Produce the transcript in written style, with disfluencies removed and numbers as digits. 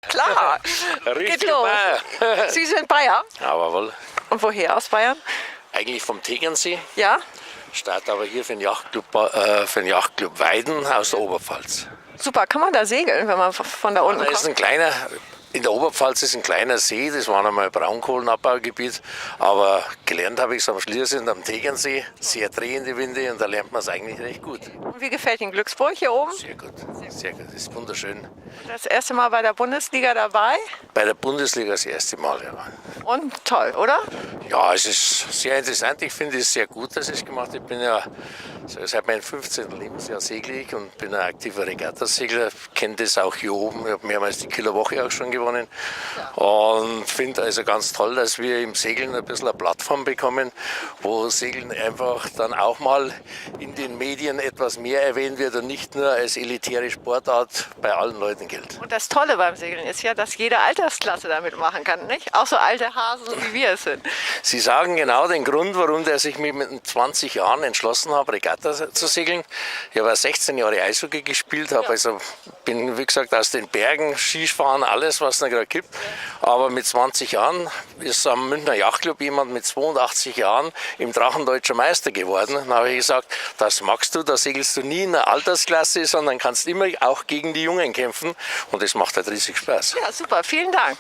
Klar, Richtig geht los. Bayer. Sie sind Bayer. Jawohl. Und woher aus Bayern? Eigentlich vom Tegernsee, Ja, starte aber hier für den Yachtclub Weiden aus der Oberpfalz. super. Kann man da segeln, wenn man von da unten Da ist kommt? ein kleiner, in der Oberpfalz ist ein kleiner See, das war einmal ein Braunkohlenabbaugebiet, aber gelernt habe ich es am Schliersee am Tegernsee, sehr drehende Winde und da lernt man es eigentlich recht gut. Und wie gefällt Ihnen Glücksburg hier oben? Sehr gut, sehr gut, das ist wunderschön. Das erste Mal bei der Bundesliga dabei Bei der Bundesliga das erste Mal, ja. und toll, oder? Ja, es ist sehr interessant. Ich finde es sehr gut, dass ich es gemacht habe. Ich bin ja seit meinem 15. Lebensjahr segle ich und bin ein aktiver Regattasegler. Kenne das auch hier oben. Ich habe mehrmals die Kieler Woche auch schon gewonnen. Und finde also ganz toll, dass wir im Segeln ein bisschen eine Plattform bekommen, wo Segeln einfach dann auch mal in den Medien etwas mehr erwähnt wird und nicht nur als elitäre Sportart bei allen Leuten gilt. Und das Tolle beim Segeln ist ja, dass jede Altersklasse damit machen kann, nicht? Auch so alte Hasen, wie wir es sind. Sie sagen genau den Grund, warum ich mich mit 20 Jahren entschlossen habe, Regatta zu segeln. Ich habe 16 Jahre Eishockey gespielt, also bin, wie gesagt, aus den Bergen, Skifahren, alles, was es da gerade gibt. Aber mit 20 Jahren ist am Münchner Yachtclub jemand mit 82 Jahren im Drachen deutscher Meister geworden. Dann habe ich gesagt, das magst du, da segelst du nie in der Altersklasse, sondern kannst immer auch gegen die Jungen kämpfen. Und das macht halt riesig Spaß. Ja, super. Vielen Dank.